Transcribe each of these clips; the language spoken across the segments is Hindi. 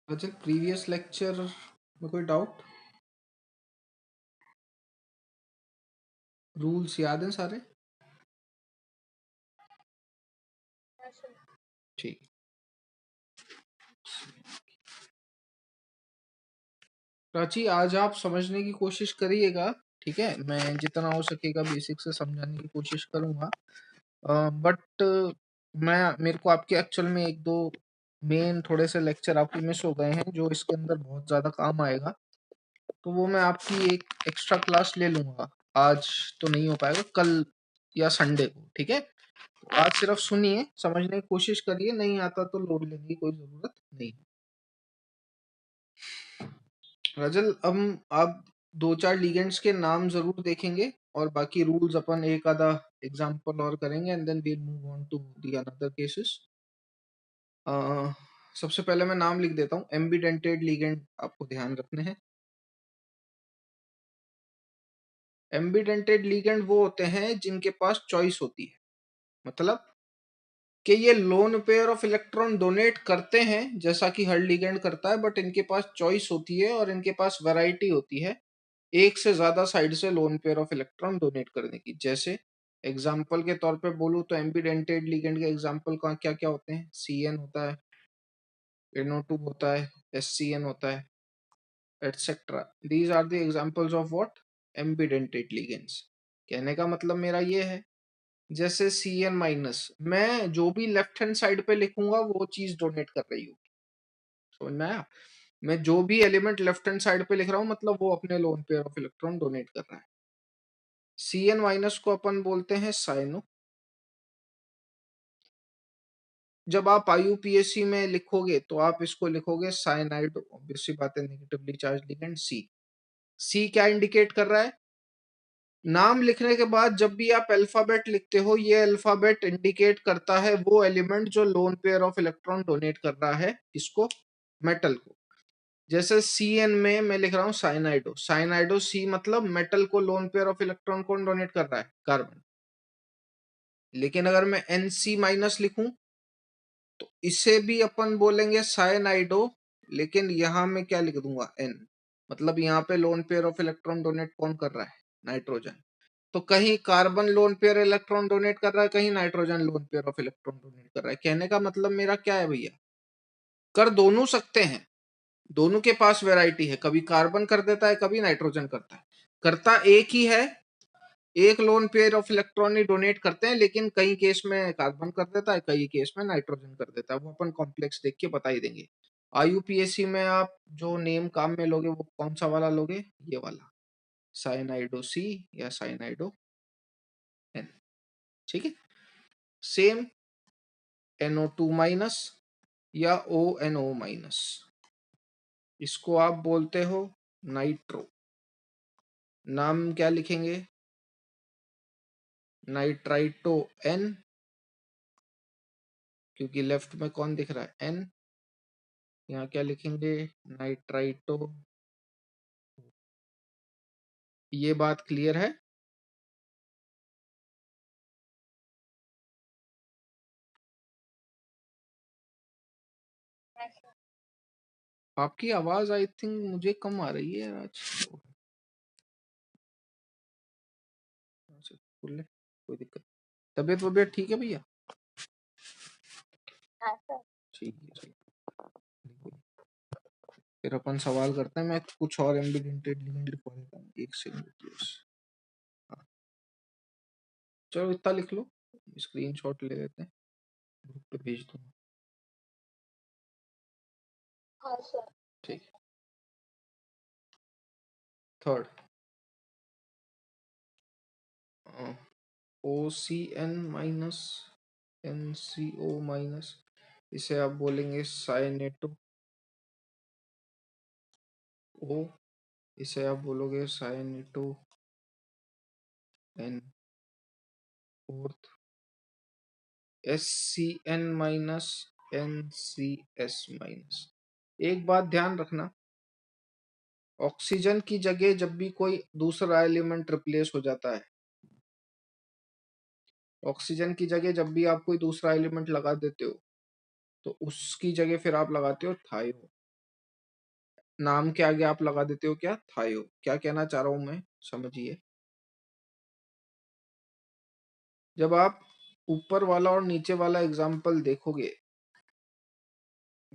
अच्छा, प्रीवियस लेक्चर में कोई डाउट? रूल्स याद हैं सारे? ठीक। प्राची, आज आप समझने की कोशिश करिएगा, ठीक है? मैं जितना हो सकेगा बेसिक से समझाने की कोशिश करूंगा, बट मेरे को आपके एक्चुअल में एक दो मेन थोड़े से लेक्चर आपके मिस हो गए हैं जो इसके अंदर बहुत ज़्यादा काम आएगा, तो वो मैं आपकी एक एक्स्ट्रा क्लास ले लूंगा। आज तो नहीं हो पाएगा, कल या संडे को, ठीक है? आज सिर्फ सुनिए, समझने की कोशिश करिए, नहीं आता तो लोड लेने की कोई जरूरत नहीं। रजल, हम आप दो चार लिगेंड्स के नाम जरूर देखेंगे और बाकी रूल्स अपन एक आधा एग्जांपल और करेंगे and then we'll move on to the another cases. सबसे पहले मैं नाम लिख देता हूँ। एम्बिडेंटेड लिगेंड आपको ध्यान रखने हैं। एम्बिडेंटेड लिगेंड वो होते हैं जिनके पास चॉइस होती है, मतलब कि ये lone pair of electron donate करते हैं जैसा कि हर लिगेंड करता है, बट इनके पास चॉइस होती है और इनके पास वैरायटी होती है एक से ज्यादा साइड से lone pair of electron donate करने की। जैसे एग्जाम्पल के तौर पे बोलूं तो एम्बिडेंटेड लिगेंड के एग्जाम्पल का क्या क्या होते हैं? CN होता है, NO2 होता है, SCN होता है, etcetera. These are the examples of what? Ambidentate ligands. कहने का मतलब मेरा ये है, जैसे CN माइनस, मैं जो भी लेफ्ट हैंड साइड पे लिखूंगा वो चीज डोनेट कर रही होगी। समझ में आया? मैं जो भी एलिमेंट लेफ्ट हैंड साइड पे लिख रहा हूँ मतलब वो अपने lone pair of electron donate कर रहा है। CN माइनस को अपन बोलते हैं साइनो। जब आप IUPAC में लिखोगे तो आप इसको लिखोगे साइनाइड, ऑब्वियस सी बात है, negatively charge ligand C। C क्या इंडिकेट कर रहा है? नाम लिखने के बाद जब भी आप अल्फाबेट लिखते हो, ये अल्फाबेट इंडिकेट करता है वो एलिमेंट जो lone pair of electron donate कर रहा है, इसको, मेटल को। जैसे CN में मैं लिख रहा हूँ साइनाइडो, साइनाइडो C मतलब मेटल को लोन पेयर ऑफ इलेक्ट्रॉन कौन डोनेट कर रहा है? कार्बन। लेकिन अगर मैं NC माइनस लिखूं तो इसे भी अपन बोलेंगे साइनाइडो, लेकिन यहां मैं क्या लिख दूंगा? N। मतलब यहाँ पे lone pair of electron donate कौन कर रहा है? नाइट्रोजन। तो कहीं carbon lone pair electron donate कर रहा है, कहीं nitrogen lone pair of electron donate कर रहा है। कहने का मतलब मेरा क्या है भैया? कर दोनों सकते हैं, दोनों के पास वैरायटी है, कभी कार्बन कर देता है, कभी नाइट्रोजन करता है। करता एक ही है, एक lone pair of electron he donate करते हैं, लेकिन कई केस में कार्बन कर देता है, कई केस में नाइट्रोजन कर देता है। वो अपन कॉम्प्लेक्स देख के बता ही देंगे। IUPAC में आप जो नेम काम में लोगे वो कौन सा वाला लोगे? ये वाला, साइनाइडो C या साइनाइडो N। ठीक है? सेम NO2 माइनस या ONO माइनस, इसको आप बोलते हो नाइट्रो। नाम क्या लिखेंगे? नाइट्राइटो N, क्योंकि लेफ्ट में कौन दिख रहा है? N। यहाँ क्या लिखेंगे? नाइट्राइटो। ये बात क्लियर है? आपकी आवाज आई थिंक मुझे कम आ रही है आज। अच्छा, बोल ले, कोई दिक्कत। तबीयत वबीयत ठीक है भैया? ठीक है, ठीक है। फिर अपन सवाल करते हैं। मैं कुछ और एम्बिडेंटेड लिगेंड लिखवा देता हूँ, एक सेकंड प्लीज। हाँ, चलो इतना लिख लो, स्क्रीनशॉट ले लेते हैं, ग्रुप पे भेज दूंगा। हाँ सर। ठीक है। Third, OCN minus NCO minus, इसे आप बोलेंगे साइनेटो O, इसे आप बोलोगे साइनेटो N। Fourth, SCN minus NCS minus. एक बात ध्यान रखना, ऑक्सीजन की जगह जब भी कोई दूसरा एलिमेंट रिप्लेस हो जाता है, ऑक्सीजन की जगह जब भी आप कोई दूसरा एलिमेंट लगा देते हो तो उसकी जगह फिर आप लगाते हो थायो। नाम के आगे आप लगा देते हो क्या, थायो। क्या कहना चाह रहा हूं मैं, समझिए। जब आप ऊपर वाला और नीचे वाला एग्जाम्पल देखोगे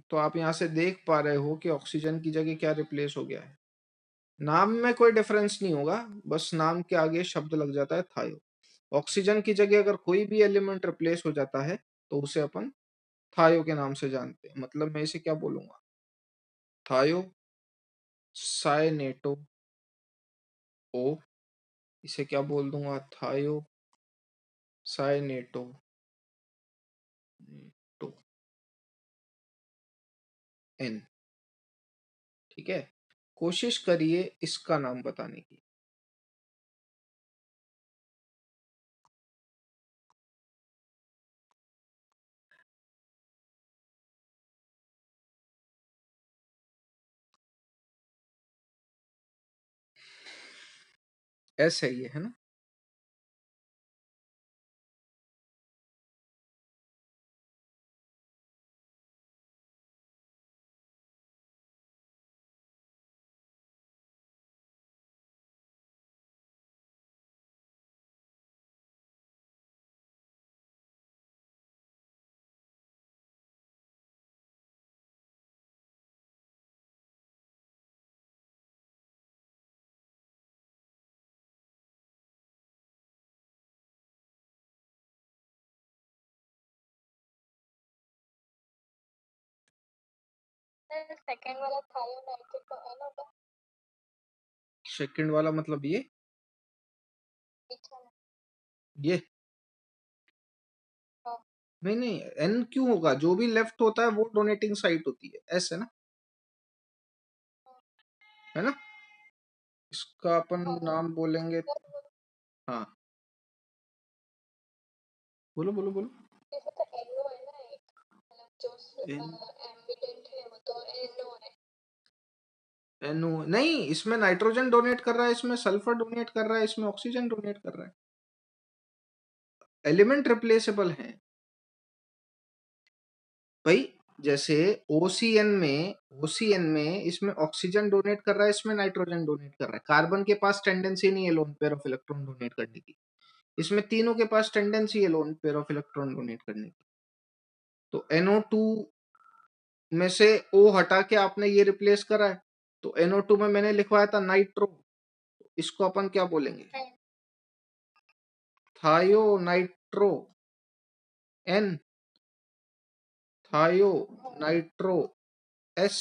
तो आप यहां से देख पा रहे हो कि ऑक्सीजन की जगह क्या रिप्लेस हो गया है। नाम में कोई डिफरेंस नहीं होगा, बस नाम के आगे शब्द लग जाता है थायो। ऑक्सीजन की जगह अगर कोई भी एलिमेंट रिप्लेस हो जाता है तो उसे अपन थायो के नाम से जानते हैं। मतलब मैं इसे क्या बोलूंगा, थायो साइनेटो ओ। इसे क्या बोल दूंगा, थायो साइनेटो नेटो एन। ठीक है, कोशिश करिए इसका नाम बताने की। एस है ये, है ना। सेकंड वाला थायो नाइट्रेट का एन होगा। सेकंड वाला मतलब ये ये हाँ। नहीं नहीं, एन क्यों होगा, जो भी लेफ्ट होता है वो डोनेटिंग साइट होती है, एस है ना, है ना। इसका अपन नाम बोलेंगे। हाँ, बोलो बोलो बोलो। जैसे तो एनओ है ना एक, मतलब जो एन एम्बिडेंट है वो तो एनओ है। एनओ नहीं, इसमें नाइट्रोजन डोनेट कर रहा है, इसमें सल्फर डोनेट कर रहा है, इसमें ऑक्सीजन डोनेट कर रहा है। एलिमेंट रिप्लेसेबल हैं भाई। जैसे ओसीएन में इसमें ऑक्सीजन डोनेट कर रहा है, इसमें नाइट्रोजन डोनेट कर रहा है। कार्बन के पास टेंडेंसी नहीं है lone pair of electron donate करने की, इसमें तीनों के पास टेंडेंसी है lone pair of electron donate करने की। तो NO2 में से O हटा के आपने ये रिप्लेस करा है, तो NO2 में मैंने लिखवाया था नाइट्रो, इसको अपन क्या बोलेंगे, थायो नाइट्रो एन, थायो नाइट्रो एस,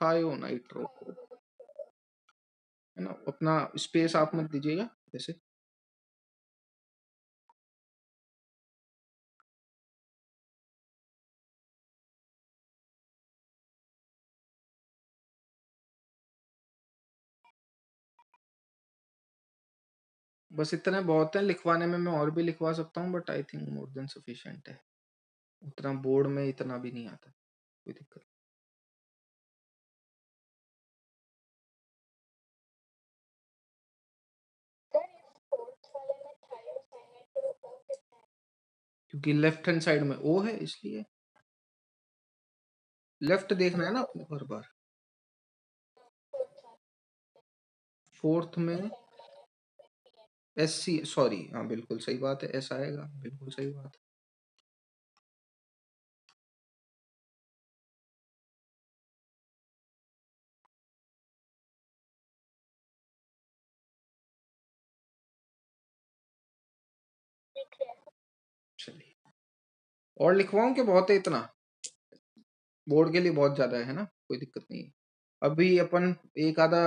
थायो नाइट्रो, है ना। अपना स्पेस आप मत दीजिएगा जैसे। बस इतने बहुत है लिखवाने में, मैं और भी लिखवा सकता हूँ but I think more than sufficient है। उतना बोर्ड में इतना भी नहीं आता, कोई दिक्कत। सर इस फोर्थ वाले में थायोसाइनेट ओ कितना है? क्योंकि लेफ्ट हैंड साइड में O है इसलिए लेफ्ट देखना है ना अपने को हर बार। फोर्थ वाला फोर्थ में सेकंड वाला SC, सॉरी, हाँ बिल्कुल सही बात है, S आएगा, बिल्कुल सही बात है। ठीक है। चलिए, और लिखवाऊं कि बहुत है इतना, बोर्ड के लिए बहुत ज्यादा है ना, कोई दिक्कत नहीं है। अभी अपन एक आधा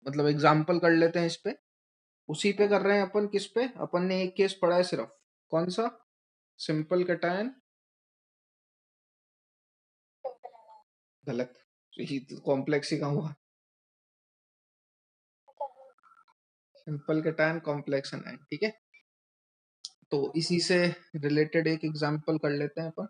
मतलब एग्जाम्पल कर लेते हैं इस पे। उसी पे कर रहे हैं अपन, किस पे, अपन ने एक केस पढ़ा है सिर्फ, कौन सा, सिंपल कैटायन। सिंपल वाला। गलत, ये तो कॉम्प्लेक्स ही कहाँ हुआ, अच्छा हाँ। सिंपल कैटायन कॉम्प्लेक्स एनायन, ठीक है। तो इसी से रिलेटेड एक एग्जाम्पल कर लेते हैं अपन।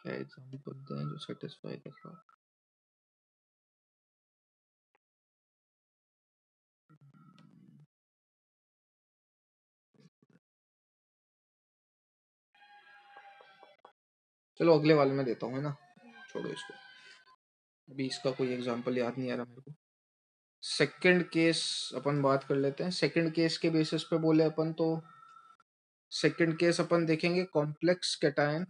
क्या एग्जाम्पल दें जो सेटिस्फाई कर रहा हो। चलो अगले वाले में देता हूँ, है ना, छोड़ो इसको, अभी इसका कोई एग्जांपल याद नहीं आ रहा मेरे को। सेकंड केस अपन बात कर लेते हैं। सेकंड केस के बेसिस पे बोले अपन तो सेकंड केस अपन देखेंगे कॉम्प्लेक्स कैटायन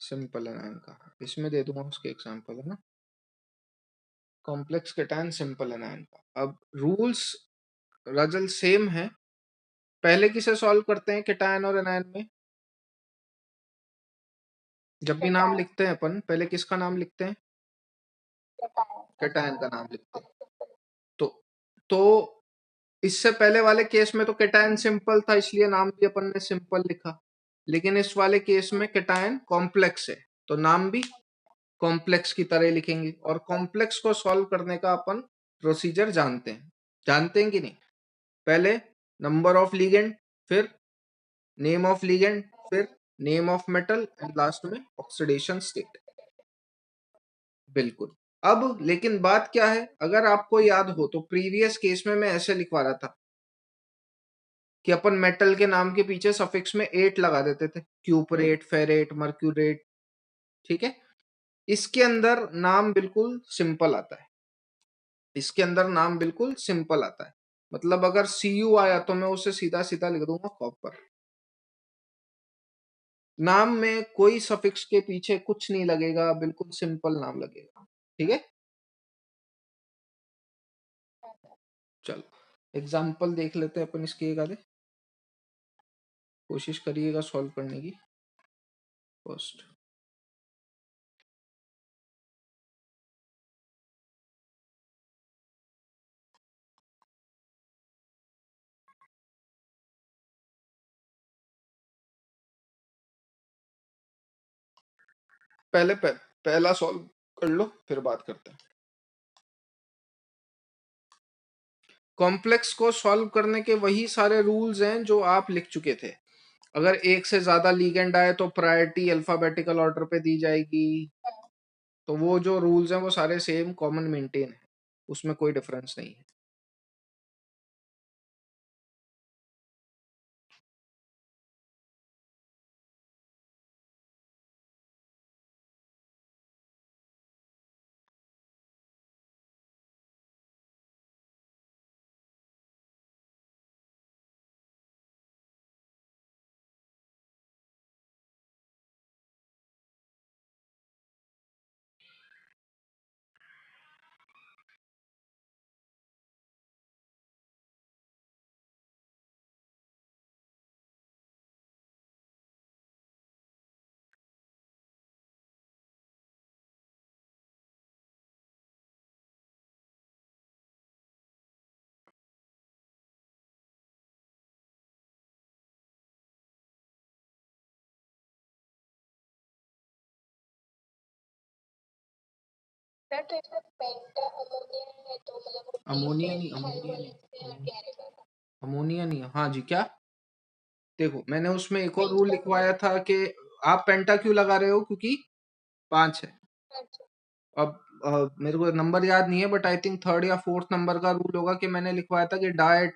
सिंपल एनायन का। इसमें दे दूंगा उसके एग्जांपल, है ना, कॉम्प्लेक्स कैटायन सिंपल एनायन का। अब रूल्स रजल सेम है। पहले किसे सॉल्व करते हैं कैटायन और एनायन में? जब भी नाम लिखते हैं अपन पहले किसका नाम लिखते हैं? कैटायन का नाम लिखते हैं। तो तो इससे पहले वाले केस में तो कैटायन सिंपल था, इसलिए नाम भी अपन ने सिंपल लिखा। लेकिन इस वाले केस में कैटायन कॉम्प्लेक्स है, तो नाम भी कॉम्प्लेक्स की तरह लिखेंगे। और कॉम्प्लेक्स को सॉल्व करने का अपन प्रोसीजर जानते हैं कि नहीं? पहले नंबर ऑफ लिगेंड, फिर नेम ऑफ लिगेंड, फिर name of metal and last में ऑक्सीडेशन स्टेट। बिल्कुल। अब लेकिन बात क्या है, अगर आपको याद हो तो प्रीवियस केस में मैं ऐसे लिखवा रहा था कि अपन मेटल के नाम के पीछे सफिक्स में एट लगा देते थे, क्यूपरेट, फेरेट, मर्क्यूरेट, ठीक है। इसके अंदर नाम बिल्कुल सिंपल आता है, इसके अंदर नाम बिल्कुल सिंपल आता है। मतलब अगर Cu आया तो मैं उसे सीधा सीधा लिख दूंगा कॉपर। नाम में कोई सफिक्स के पीछे कुछ नहीं लगेगा, बिल्कुल सिंपल नाम लगेगा, ठीक है। चलो एग्जाम्पल देख लेते हैं अपन इसके एक आधे, कोशिश करिएगा सॉल्व करने की। फर्स्ट पहला सॉल्व कर लो, फिर बात करते हैं। कॉम्प्लेक्स को सॉल्व करने के वही सारे रूल्स हैं जो आप लिख चुके थे। अगर एक से ज्यादा लीगेंड आए तो प्रायोरिटी अल्फाबेटिकल ऑर्डर पे दी जाएगी। तो वो जो रूल्स हैं वो सारे सेम कॉमन मेंटेन है, उसमें कोई डिफरेंस नहीं है। सर तो इसमें पेंटा अमोनिया है तो मतलब वो अमोनिया नहीं, पेंटा अमोनिया नहीं, क्या रहेगा? अमोनिया नहीं। हाँ जी, क्या? देखो मैंने उसमें एक और रूल लिखवाया था कि आप पेंटा क्यों लगा रहे हो, क्योंकि 5 है। अच्छा। अब मेरे को नंबर याद नहीं है, बट आई थिंक थर्ड या फोर्थ नंबर का रूल होगा कि मैंने लिखवाया था कि di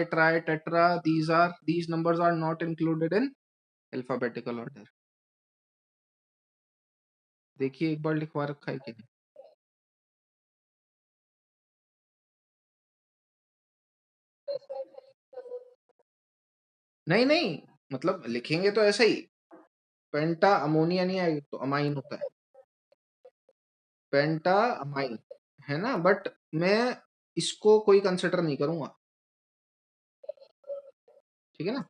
tri tetra these numbers are not included in alphabetical order. देखिए एक बार लिखवा रखा है कि नहीं। तो इसमें खाली नहीं नहीं, मतलब लिखेंगे तो ऐसा ही, पेंटा अमोनिया नहीं आएगा तो अमाइन होता है, पेंटा अमाइन, है ना। बट मैं इसको कोई कंसिडर नहीं करूंगा, ठीक है ना।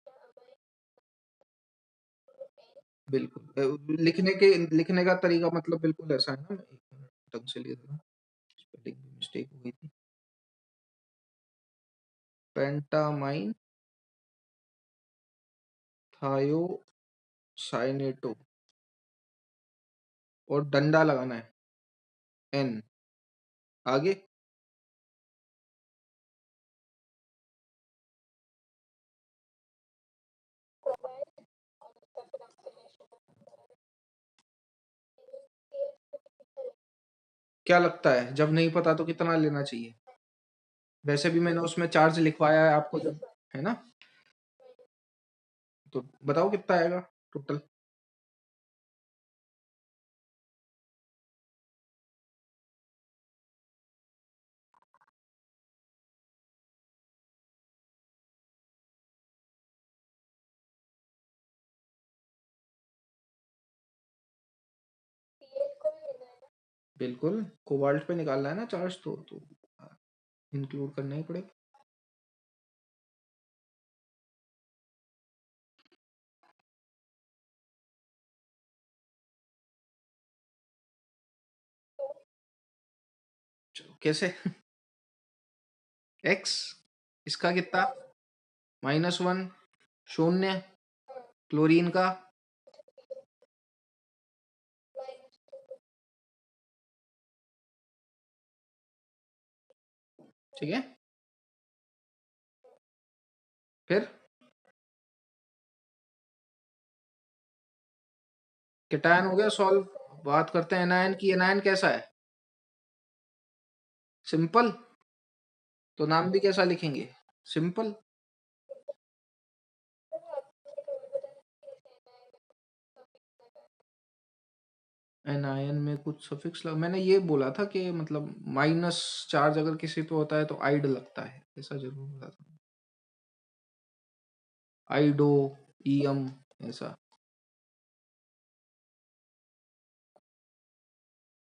बिल्कुल लिखने का तरीका मतलब बिल्कुल ऐसा है ना। मैं एक मिनट ढंग से लिख रहा हूँ, स्पेलिंग में मिस्टेक हो गई थी। पेंटामाइन थायोसाइनेटो, और डंडा लगाना है एन आगे। प्रोवाइड और उसका फिर ऑक्सीडेशन क्या लगता है जब नहीं पता तो कितना लेना चाहिए? वैसे भी मैंने उसमें चार्ज लिखवाया है आपको जब, है ना। तो बताओ कितना आएगा टोटल। पीएल को भी लेना है ना? बिल्कुल, कोबाल्ट पे निकालना है ना चार्ज, तो इंक्लूड करना ही पड़ेगा। तो चलो कैसे। एक्स, इसका कितना, -1, शून्य, क्लोरीन का, -2 ठीक है। फिर केटायन हो गया सॉल्व। बात करते हैं एनायन की। एनायन कैसा है, सिंपल। तो नाम भी कैसा लिखेंगे, सिंपल। एनायन में कुछ सफिक्स मैंने ये बोला था कि मतलब माइनस चार्ज अगर किसी पे होता है तो आइड लगता है, ऐसा जरूर बोला था। आइडो, ईएम, ऐसा।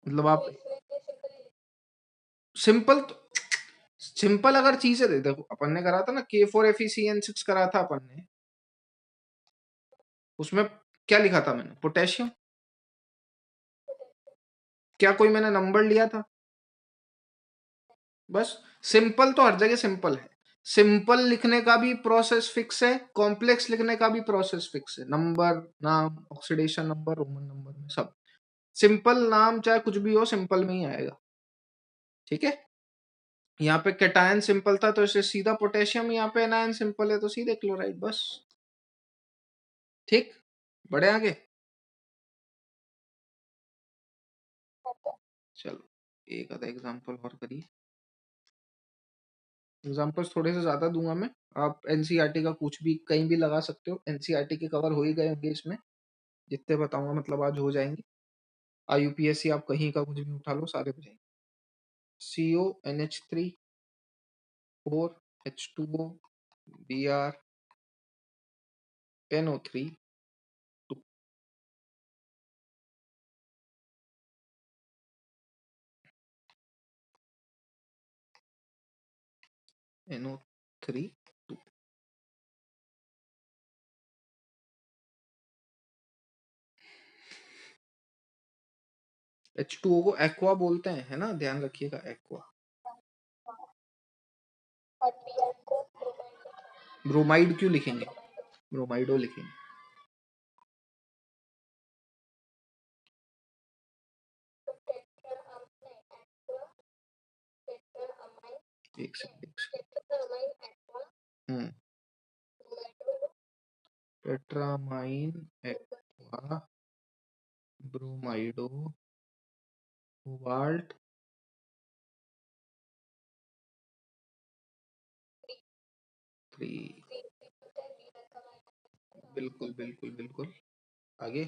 मतलब तो आप इसमें ये सिंपल ही सिंपल तो, सिंपल अगर चीज है, देखो अपन ने करा था ना K4FeCN6 करा था अपन ने, उसमें क्या लिखा था मैंने, पोटेशियम। क्या कोई मैंने नंबर लिया था, बस। सिंपल तो हर जगह सिंपल है। सिंपल लिखने का भी प्रोसेस फिक्स है, कॉम्प्लेक्स लिखने का भी प्रोसेस फिक्स है। नंबर, नाम, ऑक्सीडेशन नंबर, रोमन नंबर में सब सिंपल। नाम चाहे कुछ भी हो, सिंपल में ही आएगा, ठीक है। यहाँ पे कैटायन सिंपल था तो इसे सीधा पोटेशियम, यहाँ पे एनायन सिंपल है तो सीधे क्लोराइड, बस। ठीक, बढ़े आगे। आता है। चलो एक आधा एग्जांपल और करिए। एग्जांपल्स थोड़े से ज्यादा दूंगा मैं। आप एनसीईआरटी का कुछ भी कहीं भी लगा सकते हो, एनसीईआरटी के कवर हो ही गए होंगे इसमें। जितने बताऊंगा मतलब आज हो जाएंगे। आईयूपीएससी आप कहीं का कुछ भी उठा लो, सारे हो जाएंगे। CONH3 4H2O BrNO3 2 NO3 2। H2O को एक्वा बोलते हैं, है ना, ध्यान रखिएगा, एक्वा। और पीएल को ब्रोमाइड लिखा है। ब्रोमाइड क्यों लिखेंगे, ब्रोमाइडो। ब्रोमाइडो लिखेंगे। तो टेट्राअमाइन एक्वा, टेट्राअमाइन, एक सेकंड, एक सेकंड। टेट्राअमाइन एक्वा, हम्म, ब्रोमाइडो, टेट्रामाइन एक्वा, ब्रोमाइडो, कोबाल्ट। 3। 3 होता है, बीआर का माइनस। बिल्कुल बिल्कुल बिल्कुल। आगे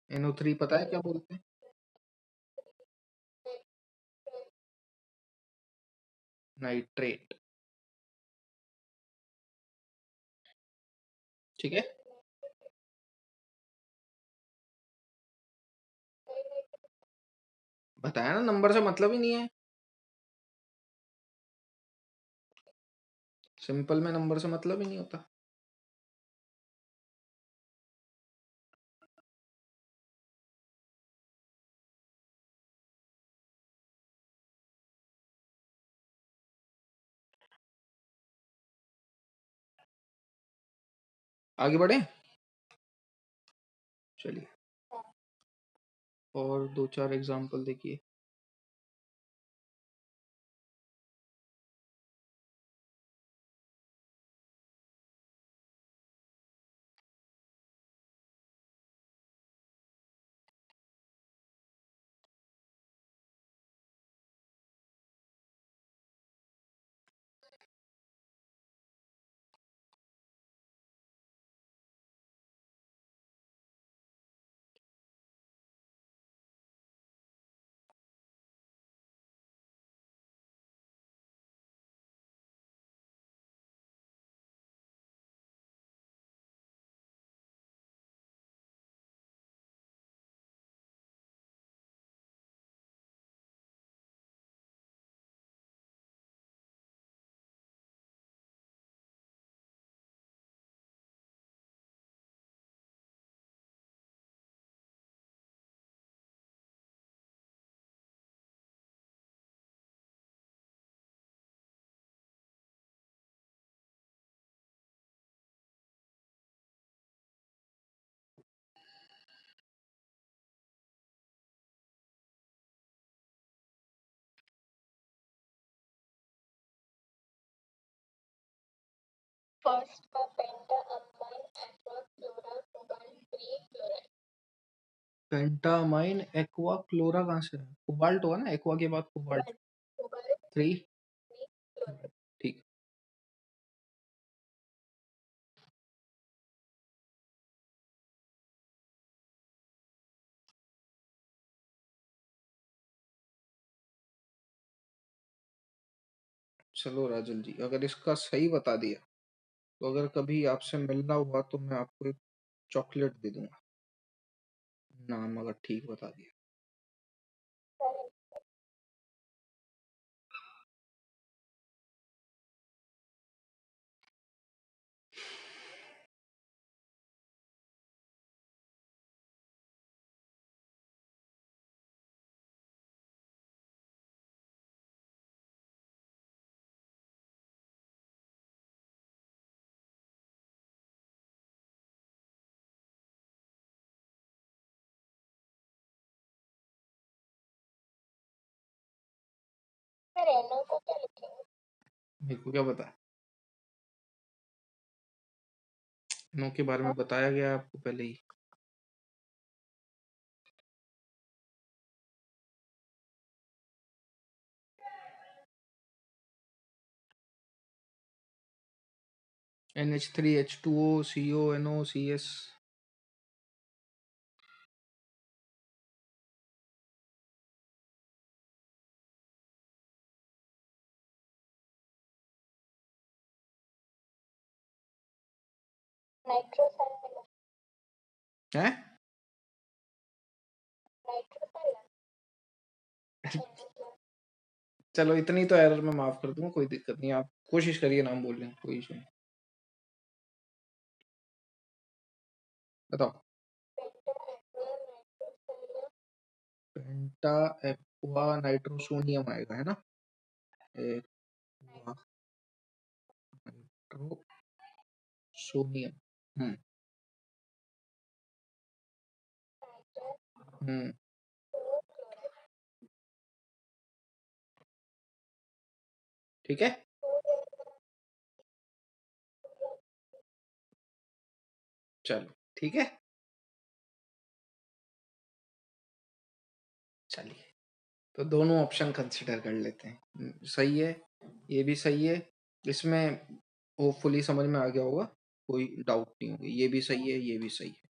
NO3 पता है क्या बोलते हैं, नाइट्रेट, ठीक है। बताया ना, नंबर से मतलब ही नहीं है। सिंपल में नंबर से मतलब ही नहीं होता। आगे बढ़े, चलिए और दो चार एग्जांपल देखिए। फर्स्ट का penta amine aqua chloro cobalt three chloride. Pentaammine aqua chloro कहाँ से है? कोबाल्ट होगा ना, एक्वा के बाद कोबाल्ट। Cobalt 3 free chloride. ठीक। चलो राजन जी, अगर इसका सही बता दिया तो अगर कभी आपसे मिलना हुआ तो मैं आपको एक चॉकलेट दे दूंगा, नाम अगर ठीक बता दिया। रेनो को क्या लिखेंगे? मेरे को क्या पता, नो के बारे में बताया गया है आपको पहले ही। NH3H2O CO NO CS। नाइट्रोसैलाइड। है नाइट्रोसैलाइड। चलो इतनी तो एरर में माफ कर दूंगा, कोई दिक्कत नहीं, आप कोशिश करिए नाम बोलने की, कोई इशू नहीं। बताओ। पेंटा एक्वा नाइट्रोसोनियम आएगा, है ना? Aqua nitrosonium. हम्म हम्म ठीक है, चलो ठीक है। चलिए, तो दोनों ऑप्शन कंसिडर कर लेते हैं। सही है, ये भी सही है। इसमें होपफुली समझ में आ गया होगा, कोई डाउट नहीं होगी। ये भी सही है, ये भी सही है,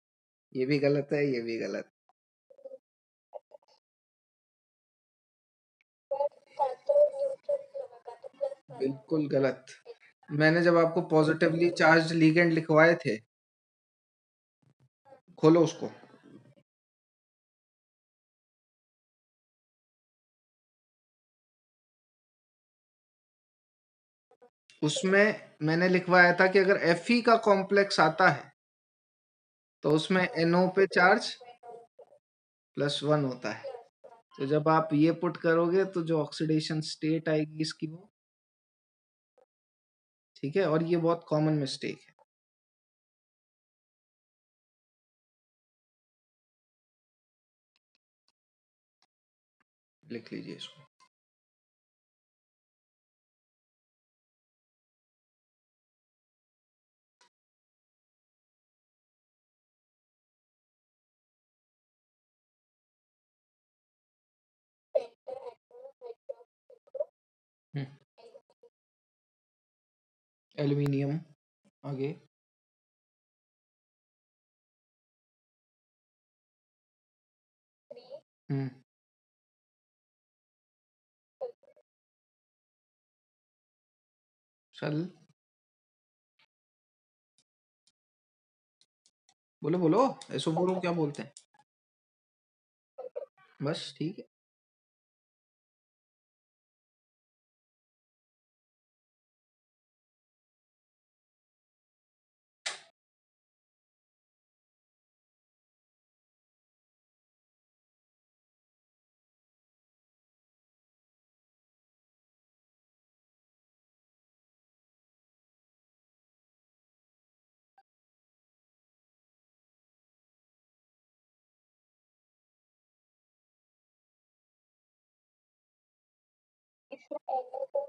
ये भी गलत है, ये भी गलत। बिल्कुल गलत। मैंने जब आपको पॉजिटिवली चार्ज लिगेंड लिखवाए थे, खोलो उसको। उसमें मैंने लिखवाया था कि अगर Fe का कॉम्प्लेक्स आता है तो उसमें NO पे चार्ज +1 होता है। तो जब आप ये पुट करोगे तो जो ऑक्सीडेशन स्टेट आएगी इसकी, वो ठीक है। और ये बहुत कॉमन मिस्टेक है, लिख लीजिए इसको। एल्यूमिनियम आगे। हम्म चल, बोलो बोलो, ऐसो बोलो, क्या बोलते हैं? बस ठीक है। इसमें NO को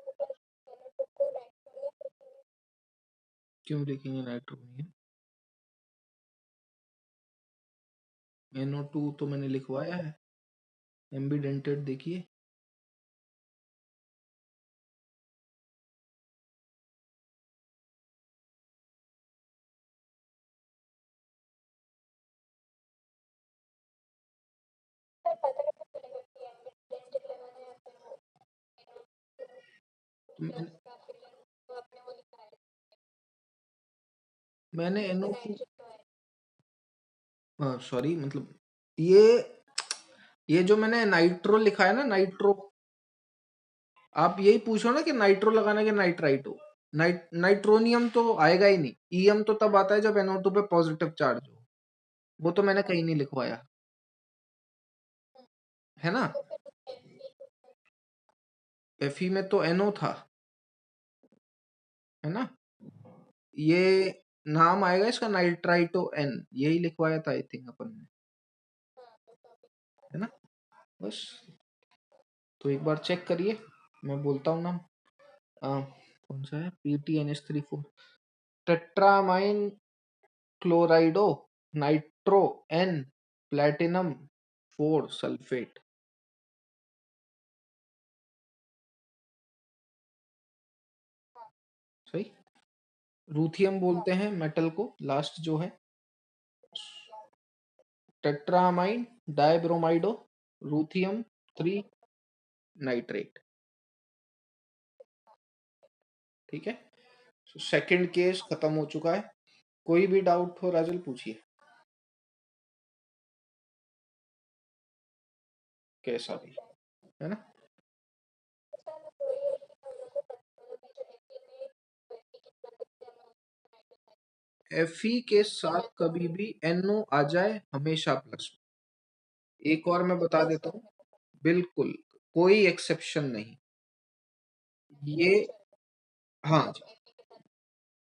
क्यों लिखेंगे नाइट्रोनियम? NO2 तो मैंने लिखवाया है, एम्बिडेंटेड देखिए। सर पता कैसे चलेगा कि एम्बिडेंटेड लगाना है या फिर वो तो प्लस का फिर तो आपने वो लिखा है मैंने NO2 नाइट्रेट है। सॉरी, मतलब ये जो मैंने नाइट्रो लिखा है ना, नाइट्रो, आप यही पूछो ना कि नाइट्रो लगाना कि नाइट्राइटो। नाइट्रोनियम तो आएगा ही नहीं। ईएम तो तब आता है जब NO2 पे पॉजिटिव चार्ज हो। वो तो मैंने कहीं नहीं लिखवाया, है ना। तो फिर Fe में तो NO था, है ना। ये नाम आएगा इसका नाइट्राइटो N, यही लिखवाया था आई थिंक अपन ने, है ना। बस, तो एक बार चेक करिए, मैं बोलता हूँ नाम। कौन सा है? PTNH34, टेट्रामाइन क्लोराइडो nitro N platinum 4 sulphate. सही। रूथियम बोलते हैं मेटल को, लास्ट जो है। टेट्रामाइन डाइब्रोमाइडो रूथियम 3 नाइट्रेट। ठीक है, सेकंड केस खत्म हो चुका है। कोई भी डाउट हो राजल पूछिए, कैसा भी, है ना। Fe के साथ कभी भी NO आ जाए हमेशा प्लस में। एक और मैं बता देता हूँ, बिल्कुल कोई एक्सेप्शन नहीं। ये, हाँ जी,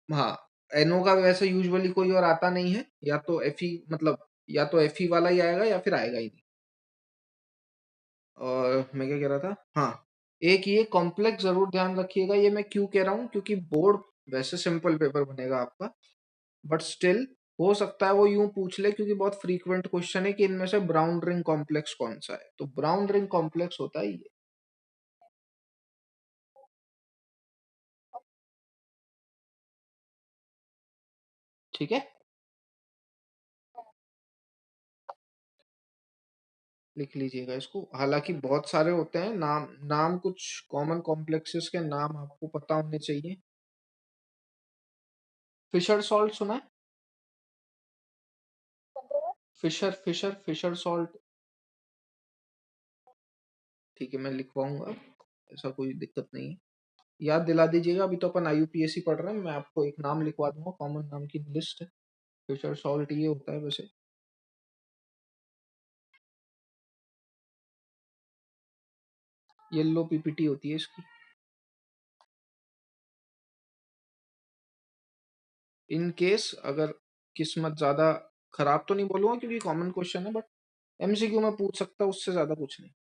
हाँ, NO का वैसे यूजुअली कोई और आता नहीं है, या तो Fe, मतलब या तो Fe वाला ही आएगा या फिर आएगा ही नहीं। और मैं क्या कह रहा था, हाँ, एक ये कॉम्प्लेक्स जरूर ध्यान रखिएगा। ये मैं क्यों कह रहा हूँ, क्योंकि बोर्ड वैसे सिंपल पेपर बनेगा आपका, बट स्टिल हो सकता है वो यूं पूछ ले, क्योंकि बहुत फ्रीक्वेंट क्वेश्चन है कि इनमें से ब्राउन रिंग कॉम्प्लेक्स कौन सा है। तो ब्राउन रिंग कॉम्प्लेक्स होता है ये। ठीक है, लिख लीजिएगा इसको। हालांकि बहुत सारे होते हैं नाम, नाम कुछ कॉमन कॉम्प्लेक्सेस के नाम आपको पता होने चाहिए। फिशर सॉल्ट सुना है? Fischer Fischer Fischer salt. ठीक है, मैं लिखवाऊंगा, ऐसा कोई दिक्कत नहीं है। याद दिला दीजिएगा, अभी तो अपन IUPAC पढ़ रहे हैं, मैं आपको एक नाम लिखवा दूंगा, कॉमन नाम की लिस्ट है। फिशर सॉल्ट ये होता है वैसे। येलो PPT होती है इसकी। इन केस अगर किस्मत ज्यादा खराब तो नहीं बोलूंगा क्योंकि कॉमन क्वेश्चन है, बट MCQ में पूछ सकता है, उससे ज्यादा कुछ नहीं।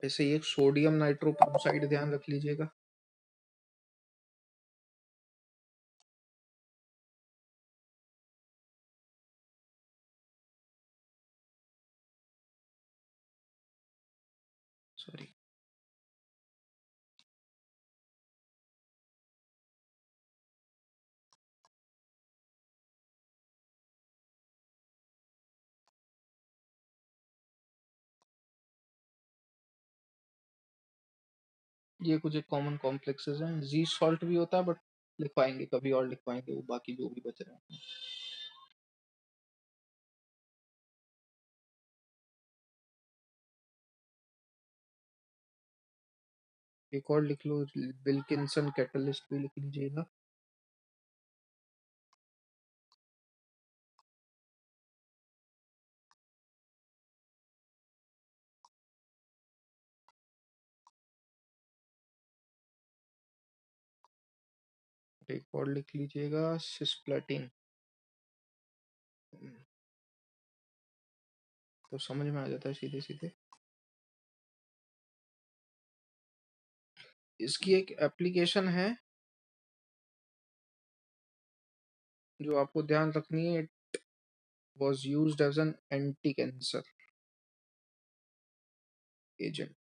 ऐसे ही एक सोडियम नाइट्रोपेरोक्साइड ध्यान रख लीजिएगा। सॉरी, ये कुछ एक कॉमन कॉम्प्लेक्सेस हैं। जी सॉल्ट भी होता है, बट लिखवाएंगे कभी और, लिखवाएंगे वो बाकी जो भी बच रहे हैं। एक और लिख लो, विल्किंसन कैटलिस्ट भी लिख लीजिएगा। एक और लिख लीजिएगा, सिस्प्लेटिन। तो समझ में आ जाता है सीधे सीधे। इसकी एक एप्लीकेशन है जो आपको ध्यान रखनी है. It was used as an anti cancer agent.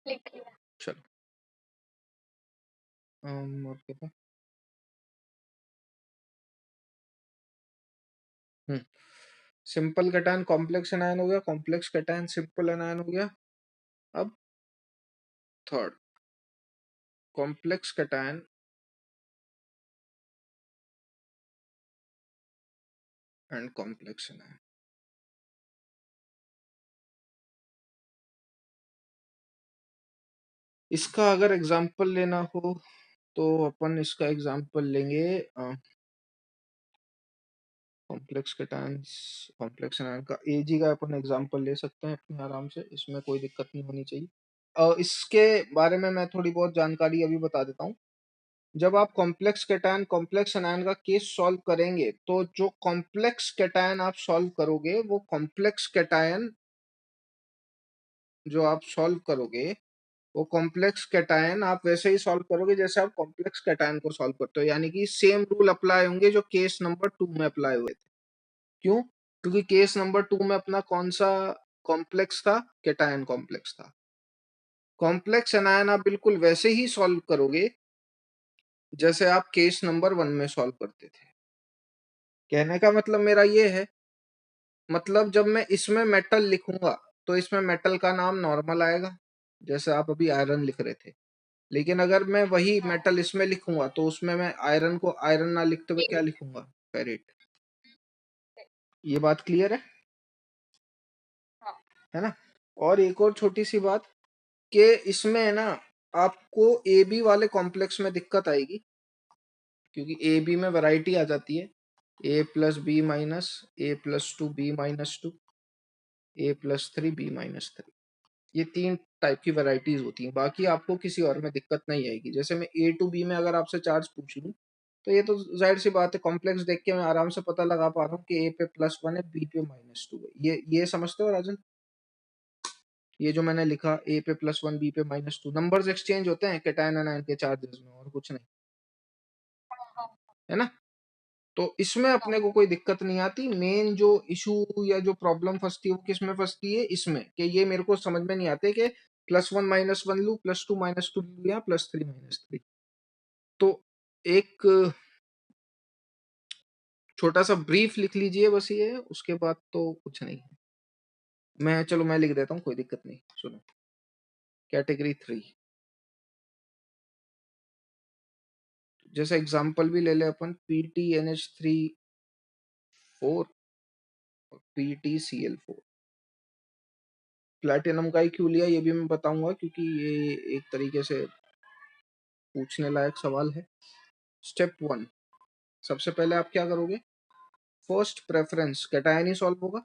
लिख लिया. चलो. और क्या था? सिंपल कैटायन कॉम्प्लेक्स एनायन हो गया, कॉम्प्लेक्स कैटायन सिंपल एनायन हो गया. अब third, complex cation and complex anion. इसका अगर एग्जांपल लेना हो तो अपन इसका एग्जांपल लेंगे कॉम्प्लेक्स कैटायंस कॉम्प्लेक्स एनायन का. एजी का अपन एग्जांपल ले सकते हैं अपने आराम से, इसमें कोई दिक्कत नहीं होनी चाहिए. इसके बारे में मैं थोड़ी बहुत जानकारी अभी बता देता हूँ. जब आप कॉम्प्लेक्स कैटायन कॉम्प्लेक्स एनायन का केस सॉल्व करेंगे तो जो कॉम्प्लेक्स कैटायन आप सॉल्व करोगे वो कॉम्प्लेक्स कैटायन जो आप सॉल्व करोगे वो कॉम्प्लेक्स कैटायन आप वैसे ही सॉल्व करोगे जैसे आप कॉम्प्लेक्स कैटायन को सॉल्व करते हो, यानी कि सेम रूल अप्लाई होंगे जो केस नंबर 2 में अप्लाई हुए थे. क्यों? क्योंकि केस नंबर 2 में अपना कौन सा कॉम्प्लेक्स था? कैटायन कॉम्प्लेक्स था. कॉम्प्लेक्स एनायन आप बिल्कुल वैसे ही सॉल्व करोगे जैसे आप केस नंबर 1 में सॉल्व करते थे. कहने का मतलब मेरा ये है, मतलब जब मैं इसमें मेटल लिखूंगा तो इसमें मेटल का नाम नॉर्मल आएगा जैसे आप अभी आयरन लिख रहे थे. लेकिन अगर मैं वही मेटल इसमें लिखूंगा तो उसमें मैं आयरन को आयरन ना लिखते हुए क्या लिखूंगा? फेरिट. ये बात क्लियर हाँ. है ना? और एक और छोटी सी बात कि इसमें है ना आपको ए बी वाले कॉम्प्लेक्स में दिक्कत आएगी क्योंकि ए बी में वैरायटी आ जाती है. A plus B minus A plus two B minus two A plus three B minus three. ये 3 टाइप की वैरायटीज होती हैं. बाकी आपको किसी और में दिक्कत नहीं आएगी. जैसे मैं ए टू बी में अगर आपसे चार्ज पूछ लूं तो ये तो जाहिर सी बात है, कॉम्प्लेक्स देख के मैं आराम से पता लगा पा रहा हूँ कि ए पे +1 है बी पे -2 है. ये समझते हो राजन? ये जो मैंने लिखा ए पे +1 बी पे -2 नंबर्स एक्सचेंज होते हैं कैटायन एनायन के चार्जेस में और कुछ नहीं. है ना? तो इसमें अपने को कोई दिक्कत नहीं आती. मेन जो इशू या जो प्रॉब्लम फंसती है वो किस में फंसती है? इसमें कि ये मेरे को समझ में नहीं आते कि +1 -1 लू +2 -2 लू या +3 -3. तो एक छोटा सा ब्रीफ लिख लीजिए बस, ये उसके बाद तो कुछ नहीं है. मैं लिख देता हूँ, कोई दिक्कत नहीं. सुनो, कैटेगरी 3 जैसे एग्जांपल भी ले ले अपन, PtNH3 4 और PtCl4. प्लैटिनम का ही क्यों लिया ये भी मैं बताऊंगा क्योंकि ये एक तरीके से पूछने लायक सवाल है. स्टेप 1, सबसे पहले आप क्या करोगे? फर्स्ट प्रेफरेंस कैटायन ही सॉल्व होगा,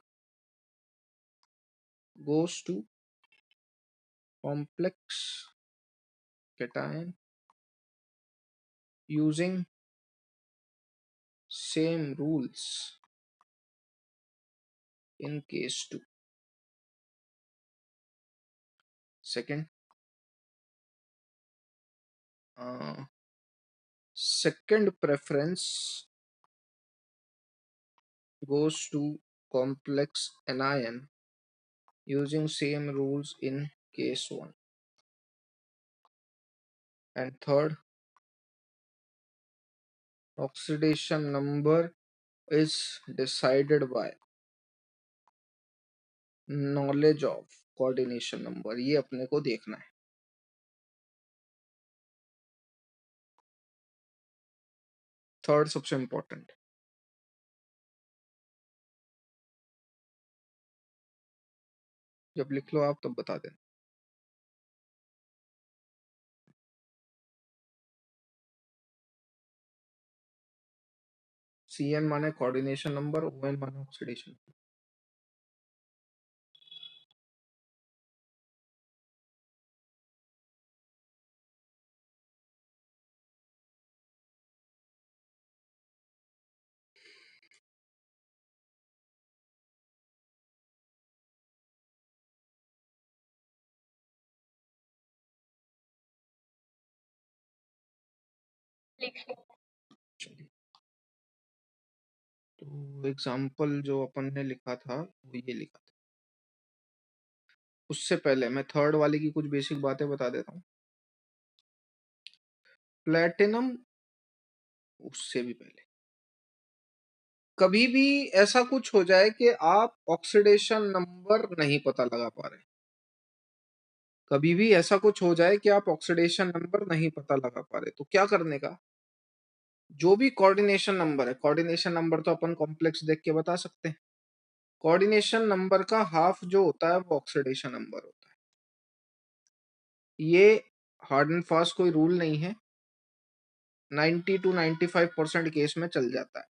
goes to complex cation using same rules in case 2. Second, second preference goes to complex anion using same rules in case 1. And third, oxidation number is decided by knowledge of coordination number. ये अपने को देखना है. थर्ड सबसे इंपॉर्टेंट. जब लिख लो आप तब बता देना. CN माने कोऑर्डिनेशन नंबर, ON माने ऑक्सीडेशन. लिख लिया। चलिए, तो एग्जाम्पल जो अपन ने लिखा था वो ये लिखा था। उससे पहले मैं थर्ड वाले की कुछ बेसिक बातें बता देता हूँ। प्लेटिनम, उससे भी पहले कभी भी ऐसा कुछ हो जाए कि आप ऑक्सीडेशन नंबर नहीं पता लगा पा रहे, कभी भी ऐसा कुछ हो जाए कि आप ऑक्सीडेशन नंबर नहीं पता लगा पा रहे, तो क्या करने का, जो भी कोऑर्डिनेशन नंबर है, कोऑर्डिनेशन नंबर तो अपन कॉम्प्लेक्स देख के बता सकते हैं, कोऑर्डिनेशन नंबर का हाफ जो होता है वो ऑक्सीडेशन नंबर होता है। ये हार्ड एंड फास्ट कोई रूल नहीं है, 90 to 95% केस में चल जाता है,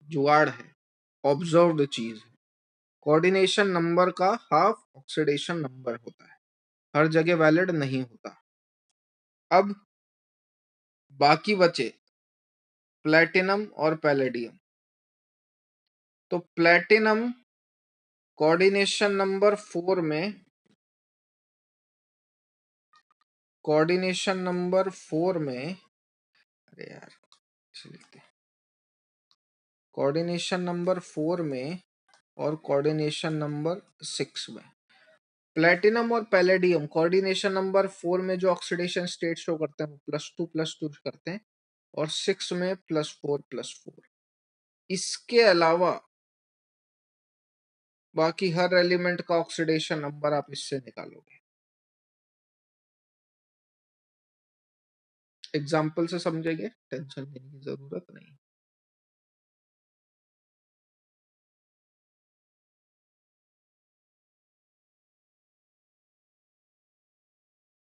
जुगाड़ है, ऑब्जर्व्ड चीज है। कोऑर्डिनेशन नंबर का हाफ ऑक्सीडेशन नंबर होता है, हर जगह वैलिड नहीं होता। अब बाकी बचे प्लेटिनम और पैलेडियम। तो प्लेटिनम कोऑर्डिनेशन नंबर 4 में, कोऑर्डिनेशन नंबर 4 में, अरे यार ऐसे लिखते हैं, कोऑर्डिनेशन नंबर 4 में और कोऑर्डिनेशन नंबर 6 में। प्लेटिनम और पैलेडियम कोऑर्डिनेशन नंबर 4 में जो ऑक्सीडेशन स्टेट शो करते हैं वो +2 करते हैं, और 6 में +4 इसके अलावा बाकी हर एलिमेंट का ऑक्सीडेशन नंबर आप इससे निकालोगे। एग्जाम्पल से समझेंगे, टेंशन लेने की जरूरत नहीं।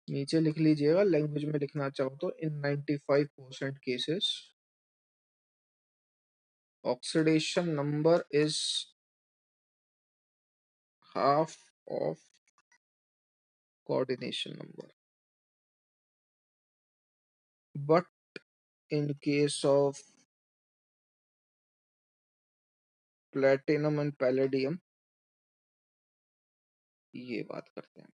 नीचे लिख लीजिएगा, लैंग्वेज में लिखना चाहो तो, इन 95% cases oxidation number is half of coordination number, but in case of platinum and palladium ये बात करते हैं।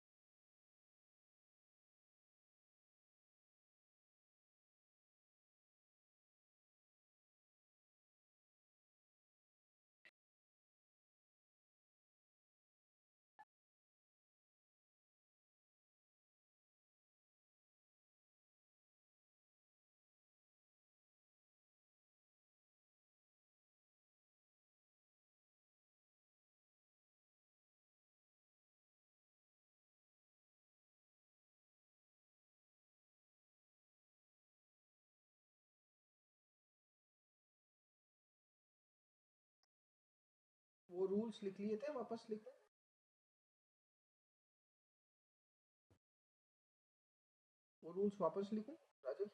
वो रूल्स लिख लिए थे, वापस लिख दे। वो रूल्स वापस लिखो राजू।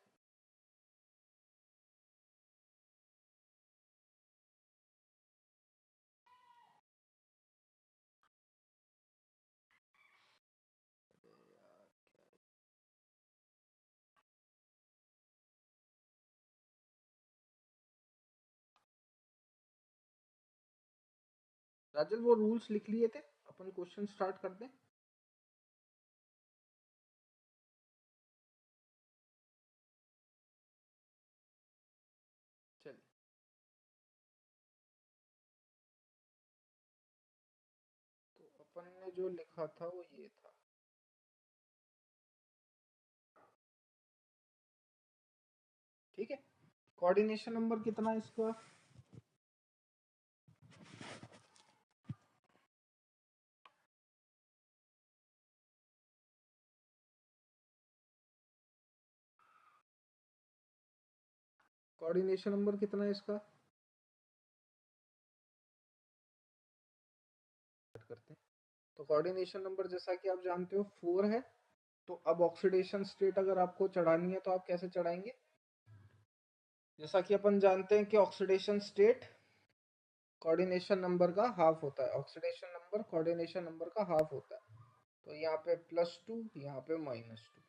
राजल वो रूल्स लिख लिए थे, अपन क्वेश्चन स्टार्ट कर दें। चलिए, तो अपन ने जो लिखा था वो ये था। ठीक है, कोऑर्डिनेशन नंबर कितना है इसका, कोऑर्डिनेशन नंबर कितना है इसका, करते हैं। तो कोऑर्डिनेशन नंबर जैसा कि आप जानते हो 4 है। तो अब ऑक्सीडेशन स्टेट अगर आपको चढ़ानी है तो आप कैसे चढ़ाएंगे, जैसा कि अपन जानते हैं कि ऑक्सीडेशन स्टेट कोऑर्डिनेशन नंबर का हाफ होता है, ऑक्सीडेशन नंबर कोऑर्डिनेशन नंबर का हाफ होता है। तो यहाँ पे +2, यहाँ पे -2।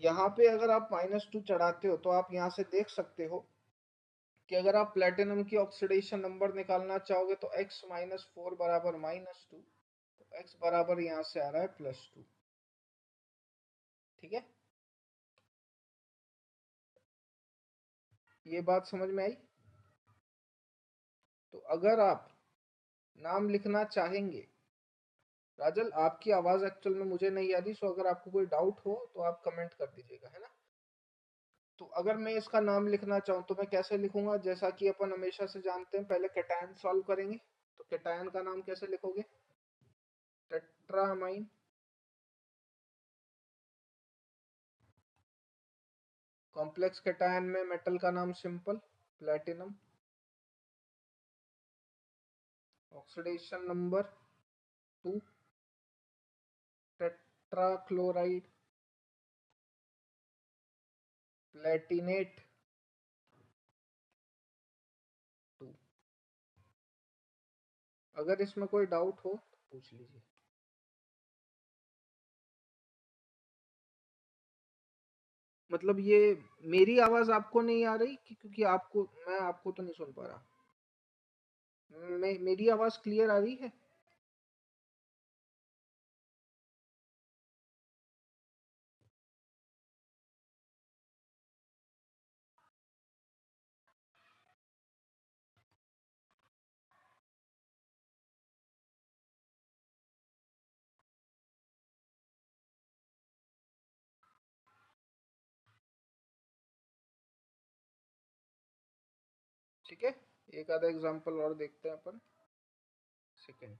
यहाँ पे अगर आप -2 चढ़ाते हो तो आप यहाँ से देख सकते हो कि अगर आप प्लेटिनम की ऑक्सीडेशन नंबर निकालना चाहोगे तो x-4 बराबर -2, तो x बराबर यहाँ से आ रहा है +2। ठीक है, ये बात समझ में आई? तो अगर आप नाम लिखना चाहेंगे, राजल आपकी आवाज एक्चुअल में मुझे नहीं आ रही, सो अगर आपको कोई डाउट हो तो आप कमेंट कर दीजिएगा, है ना? तो अगर मैं इसका नाम लिखना चाहूँ तो मैं कैसे लिखूंगा? जैसा कि अपन हमेशा से जानते हैं, पहले कैटायन सॉल्व करेंगे। तो कैटायन का नाम कैसे लिखोगे? टेट्रामाइन। कॉम्प्लेक्स कैटायन में मेटल का नाम simple, platinum. Oxidation number 2, tetrachloride, Palatinate 2। अगर इसमें कोई डाउट हो तो पूछ लीजिए। मतलब ये मेरी आवाज आपको नहीं आ रही क्योंकि आपको, मैं आपको तो नहीं सुन पा रहा। मेरी आवाज क्लियर आ रही है? ठीक है, एक आधा एग्जांपल और देखते हैं अपन। सेकेंड।